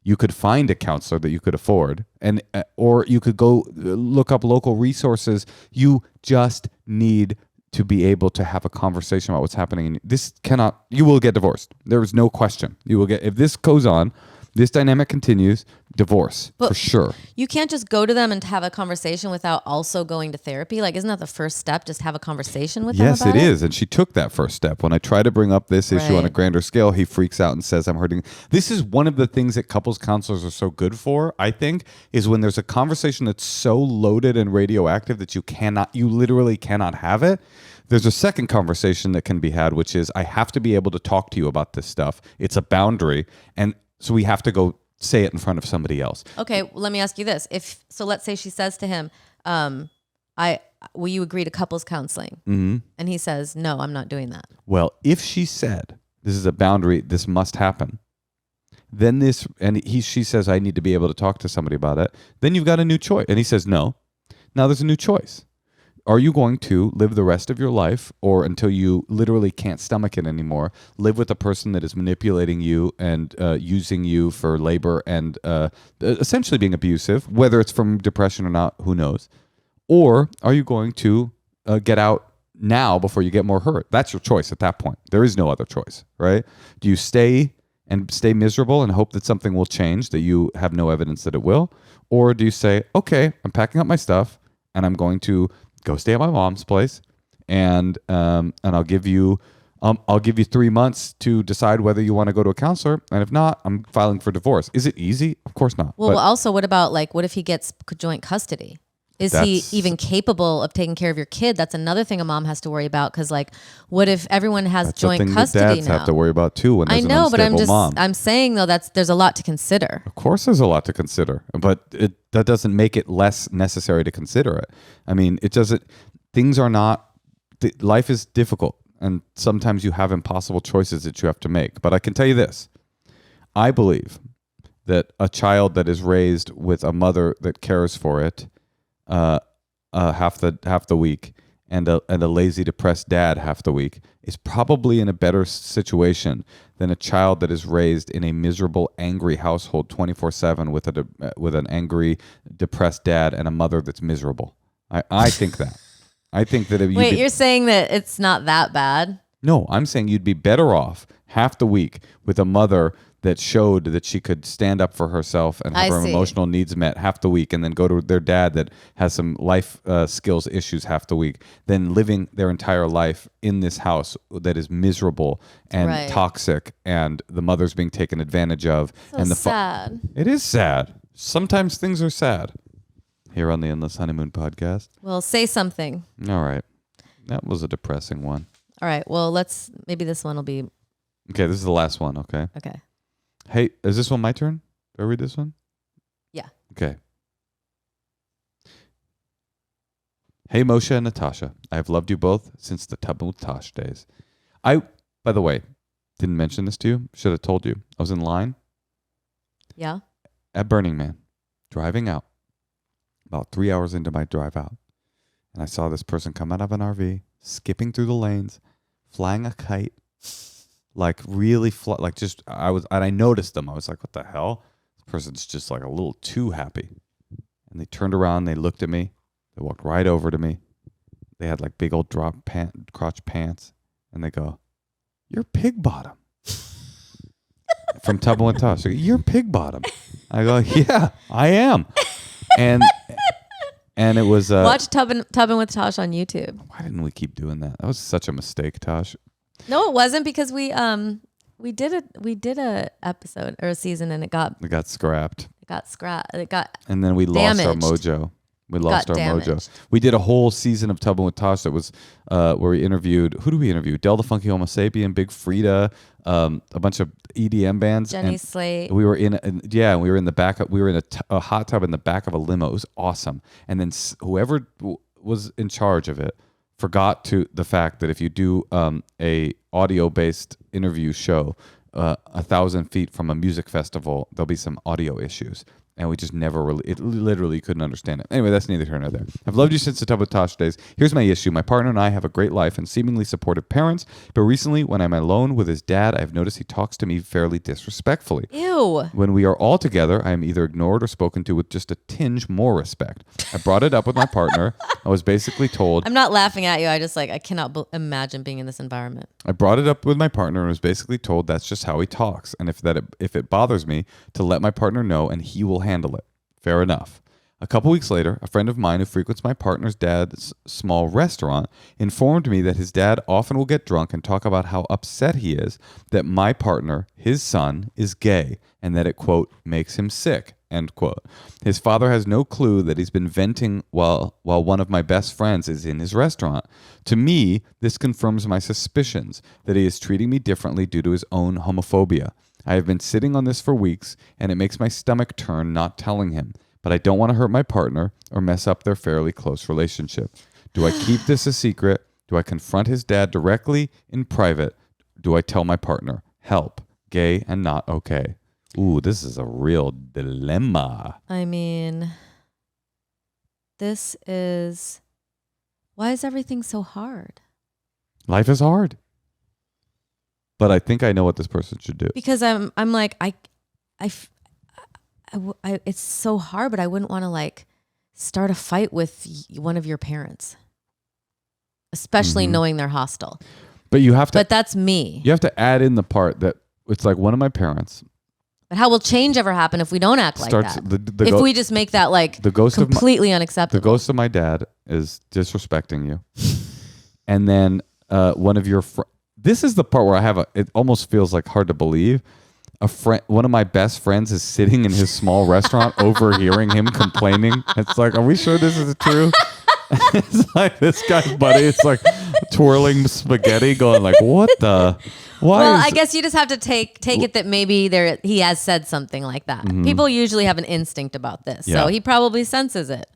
you could find a counselor that you could afford, and or you could go look up local resources. You just need to be able to have a conversation about what's happening. And you will get divorced. There is no question. You will get, if this goes on, this dynamic continues, divorce for sure. You can't just go to them and have a conversation without also going to therapy. Like, isn't that the first step? Just have a conversation with them about it? Yes, it is. And she took that first step. When I try to bring up this issue on a grander scale, he freaks out and says, I'm hurting. This is one of the things that couples counselors are so good for, I think, is when there's a conversation that's so loaded and radioactive that you literally cannot have it. There's a second conversation that can be had, which is, I have to be able to talk to you about this stuff. It's a boundary. And so we have to go say it in front of somebody else. Okay, well, let me ask you this. Let's say she says to him, will you agree to couples counseling? Mm-hmm. And he says, no, I'm not doing that. Well, if she said, this is a boundary, this must happen, then she says, I need to be able to talk to somebody about it, then you've got a new choice. And he says, no. Now there's a new choice. Are you going to live the rest of your life, or until you literally can't stomach it anymore, live with a person that is manipulating you and using you for labor and essentially being abusive, whether it's from depression or not, who knows? Or are you going to get out now before you get more hurt? That's your choice at that point. There is no other choice, right? Do you stay miserable and hope that something will change that you have no evidence that it will? Or do you say, okay, I'm packing up my stuff and I'm going to go stay at my mom's place, and I'll give you 3 months to decide whether you want to go to a counselor, and if not, I'm filing for divorce. Is it easy? Of course not. Well, also, what about what if he gets joint custody? Is he even capable of taking care of your kid? That's another thing a mom has to worry about, because what if everyone has joint custody that dads now? Have to worry about too when there's an unstable mom. I'm saying though there's a lot to consider. Of course, there's a lot to consider, but that doesn't make it less necessary to consider it. I mean, it doesn't. Things are not. Life is difficult, and sometimes you have impossible choices that you have to make. But I can tell you this: I believe that a child that is raised with a mother that cares for it half the week, and a lazy, depressed dad half the week, is probably in a better situation than a child that is raised in a miserable, angry household 24/7 with an angry, depressed dad and a mother that's miserable. I think that. I think that if you're saying that it's not that bad? No, I'm saying you'd be better off half the week with a mother that showed that she could stand up for herself and have her emotional needs met half the week, and then go to their dad that has some life skills issues half the week, than living their entire life in this house that is miserable and toxic, and the mother's being taken advantage of. Sad. It is sad. Sometimes things are sad. Here on the Endless Honeymoon podcast. Well, say something. All right. That was a depressing one. All right. Well, maybe this one will be. Okay, this is the last one, okay? Okay. Hey, is this one my turn? Do I read this one? Yeah. Okay. Hey, Moshe and Natasha. I have loved you both since the Tub with Tosh days. By the way, didn't mention this to you. Should have told you. I was in line. Yeah. At Burning Man, driving out. About 3 hours into my drive out. And I saw this person come out of an RV, skipping through the lanes, flying a kite. Really I noticed them. I was like, what the hell? This person's just a little too happy. And they turned around, they looked at me, they walked right over to me. They had big old crotch pants, and they go, "You're pig bottom." From Tub with Tosh. "You're pig bottom." I go, "Yeah, I am." And it was watch Tubbin with Tosh on YouTube. Why didn't we keep doing that? That was such a mistake, Tosh. No, it wasn't, because we did a episode or a season, and it got scrapped. And then we damaged. lost our mojo. We lost our damaged. mojo. We did a whole season of Tubbin with Tosh that was where we interviewed. Who do we interview? Del the Funky Homo Sapien, Big Frida, a bunch of EDM bands. Jenny Slate. We were in the back. We were in a hot tub in the back of a limo. It was awesome. And then whoever was in charge of it forgot the fact that if you do a audio based interview show, 1,000 feet from a music festival, there'll be some audio issues. And we just never really, it literally couldn't understand it. Anyway, that's neither here nor there. I've loved you since the Tub with Tosh days. Here's my issue. My partner and I have a great life and seemingly supportive parents. But recently, when I'm alone with his dad, I've noticed he talks to me fairly disrespectfully. Ew. When we are all together, I am either ignored or spoken to with just a tinge more respect. I brought it up with my partner. I was basically told... I'm not laughing at you. I cannot imagine being in this environment. I brought it up with my partner and was basically told that's just how he talks. And if it bothers me, to let my partner know and he will handle it. Fair enough. A couple weeks later, a friend of mine who frequents my partner's dad's small restaurant informed me that his dad often will get drunk and talk about how upset he is that my partner, his son, is gay and that it, quote, makes him sick, end quote. His father has no clue that he's been venting while one of my best friends is in his restaurant. To me, this confirms my suspicions that he is treating me differently due to his own homophobia. I have been sitting on this for weeks, and it makes my stomach turn not telling him. But I don't want to hurt my partner or mess up their fairly close relationship. Do I keep this a secret? Do I confront his dad directly in private? Do I tell my partner, help, gay and not okay? Ooh, this is a real dilemma. I mean, why is everything so hard? Life is hard. But I think I know what this person should do. Because I'm like, it's so hard, but I wouldn't want to like start a fight with one of your parents, especially knowing they're hostile. But you have to. But that's me. You have to add in the part that it's like one of my parents. But how will change ever happen if we don't act like that? If we just make that like the ghost completely unacceptable. The ghost of my dad is disrespecting you, and then one of your friends. This is the part where it almost feels like hard to believe. One of my best friends is sitting in his small restaurant overhearing him complaining. It's like, are we sure this is true? It's like this guy's buddy. It's like twirling spaghetti going like, what the? Why? Well, I guess you just have to take it that maybe he has said something like that. Mm-hmm. People usually have an instinct about this. Yeah. So he probably senses it.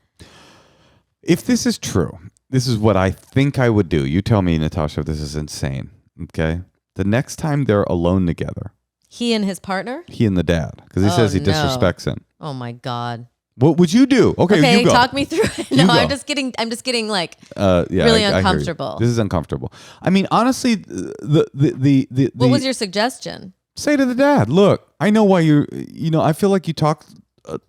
If this is true, this is what I think I would do. You tell me, Natasha, if this is insane. Okay. The next time they're alone together. He and his partner? He and the dad. Because he says he disrespects him. Oh my God. What would you do? Okay, you go. Talk me through it. No, I'm just getting like really uncomfortable. This is uncomfortable. I mean, honestly, the what was your suggestion? Say to the dad, look, I know why I feel like you talk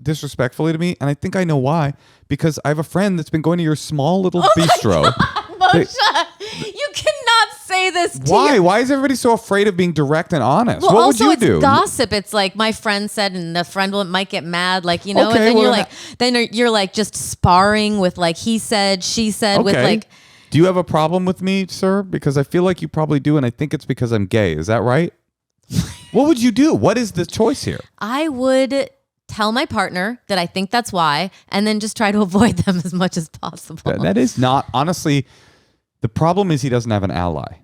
disrespectfully to me, and I think I know why. Because I have a friend that's been going to your small little bistro. Moshe, you cannot say this to Why? Why is everybody so afraid of being direct and honest? Well, what would you do? It's gossip. It's like my friend said, and the friend might get mad, like, and then you're like just sparring with like he said, she said, with like. Do you have a problem with me, sir? Because I feel like you probably do, and I think it's because I'm gay. Is that right? What would you do? What is the choice here? I would tell my partner that I think that's why, and then just try to avoid them as much as possible. That is not, honestly, the problem is he doesn't have an ally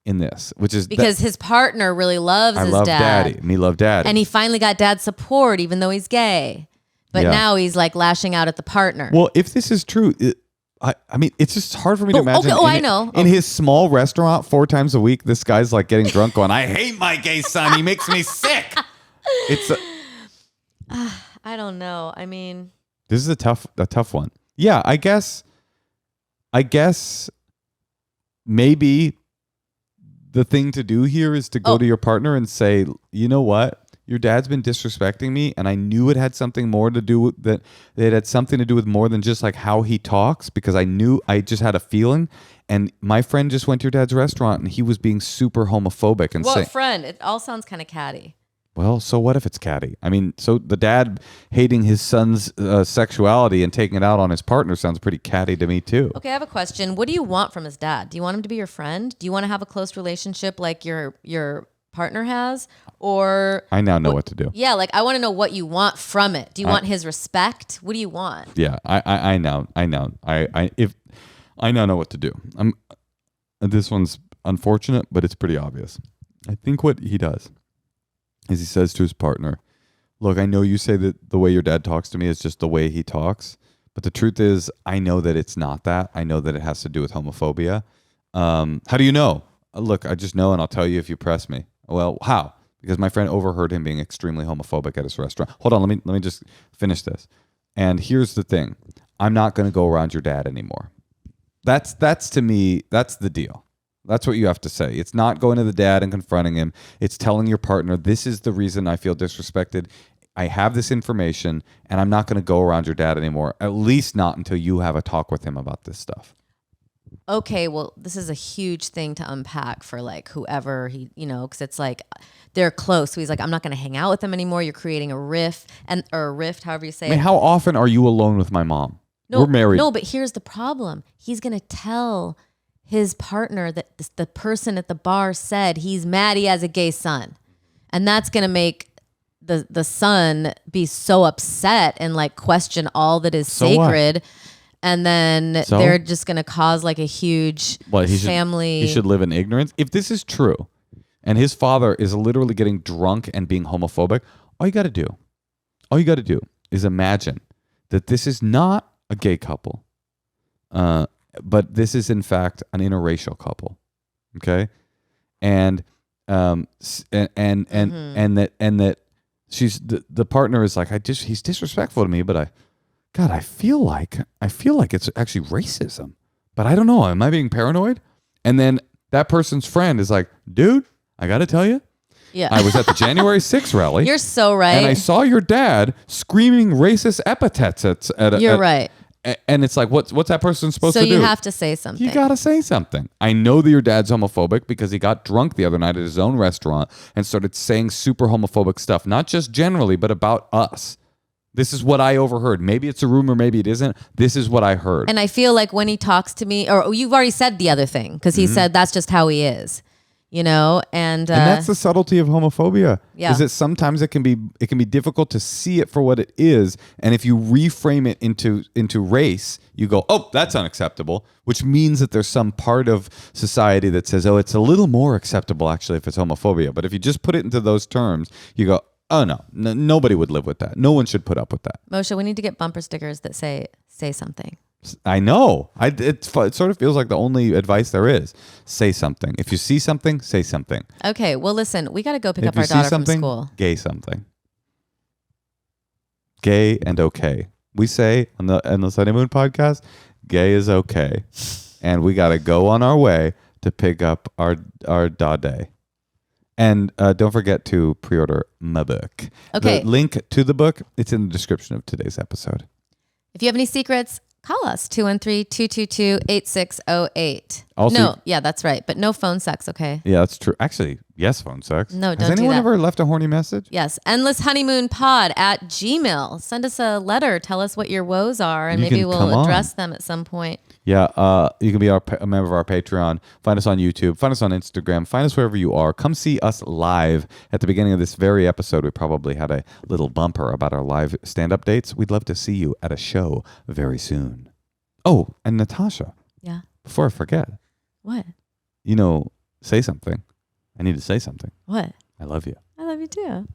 in this, which is because his partner really loves his dad. Daddy, and he loved daddy. And he finally got dad's support, even though he's gay. But now he's like lashing out at the partner. Well, if this is true, I mean, it's just hard for me to imagine. Okay, I know. In his small restaurant 4 times a week, this guy's like getting drunk going, I hate my gay son. He makes me sick. It's I don't know. I mean, this is a tough one. Yeah, I guess maybe the thing to do here is to go to your partner and say, you know what? Your dad's been disrespecting me, and I knew it had something more to do with that. It had something to do with more than just like how he talks, because I just had a feeling. And my friend just went to your dad's restaurant, and he was being super homophobic and saying, "What friend? It all sounds kind of catty." Well, so what if it's catty? I mean, so the dad hating his son's sexuality and taking it out on his partner sounds pretty catty to me too. Okay, I have a question. What do you want from his dad? Do you want him to be your friend? Do you want to have a close relationship like your partner has? Or I now know what to do. Yeah, like I want to know what you want from it. Do you want his respect? What do you want? Yeah, I know. I now know what to do. This one's unfortunate, but it's pretty obvious. I think what he does is he says to his partner, look, I know you say that the way your dad talks to me is just the way he talks, but the truth is I know that it's not that. I know that it has to do with homophobia. How do you know? Look, I just know, and I'll tell you if you press me. Well, how? because my friend overheard him being extremely homophobic at his restaurant. Hold on, let me just finish this. And here's the thing. I'm not going to go around your dad anymore. That's to me, that's the deal. That's what you have to say. It's not going to the dad and confronting him. It's telling your partner, this is the reason I feel disrespected. I have this information, and I'm not going to go around your dad anymore, at least not until you have a talk with him about this stuff. Okay, well, this is a huge thing to unpack for like whoever he, because it's like they're close. So he's like, I'm not going to hang out with them anymore. You're creating a rift, or a rift, however you say I mean, it. how often are you alone with my mom? No, We're married. No, but here's the problem. He's going to tell his partner that the person at the bar said he's mad he has a gay son. And that's going to make the son be so upset and like question all that is sacred. What? And then they're just going to cause like a huge family. He should live in ignorance. If this is true and his father is literally getting drunk and being homophobic, all you got to do is imagine that this is not a gay couple, but this is in fact an interracial couple. Okay. And that she's the partner is like, he's disrespectful to me, but I feel like it's actually racism, but I don't know. Am I being paranoid? And then that person's friend is like, dude, I got to tell you, I was at the January 6th rally. You're so right. And I saw your dad screaming racist epithets You're right. And it's like, what's that person supposed to do? So you have to say something. You got to say something. I know that your dad's homophobic because he got drunk the other night at his own restaurant and started saying super homophobic stuff, not just generally, but about us. This is what I overheard. Maybe it's a rumor, maybe it isn't. This is what I heard. And I feel like when he talks to me, or you've already said the other thing, because he said that's just how he is, and that's the subtlety of homophobia. Yeah. Is that sometimes it can be difficult to see it for what it is, and if you reframe it into race, you go, oh, that's unacceptable, which means that there's some part of society that says, oh, it's a little more acceptable actually if it's homophobia. But if you just put it into those terms, you go, oh, no, nobody would live with that. No one should put up with that. Moshe, we need to get bumper stickers that say something. I know. It sort of feels like the only advice there is. Say something. If you see something, say something. Okay, well, listen, we got to go pick up our daughter from school. Gay something. Gay and okay. We say on the Endless Honeymoon podcast, gay is okay. And we got to go on our way to pick up our Dade. And don't forget to pre-order my book. Okay. The link to the book, it's in the description of today's episode. If you have any secrets, call us, 213-222-8608. Also, no, yeah, that's right. But no phone sex, okay? Yeah, that's true. Actually, yes, phone sex. No, don't do that. Has anyone ever left a horny message? Yes. endlesshoneymoonpod @gmail. Send us a letter. Tell us what your woes are, and maybe we'll address them at some point. Yeah, you can be a member of our Patreon. Find us on YouTube. Find us on Instagram. Find us wherever you are. Come see us live. At the beginning of this very episode, we probably had a little bumper about our live stand-up dates. We'd love to see you at a show very soon. Oh, and Natasha. Yeah. Before I forget. What? Say something. I need to say something. What? I love you. I love you too.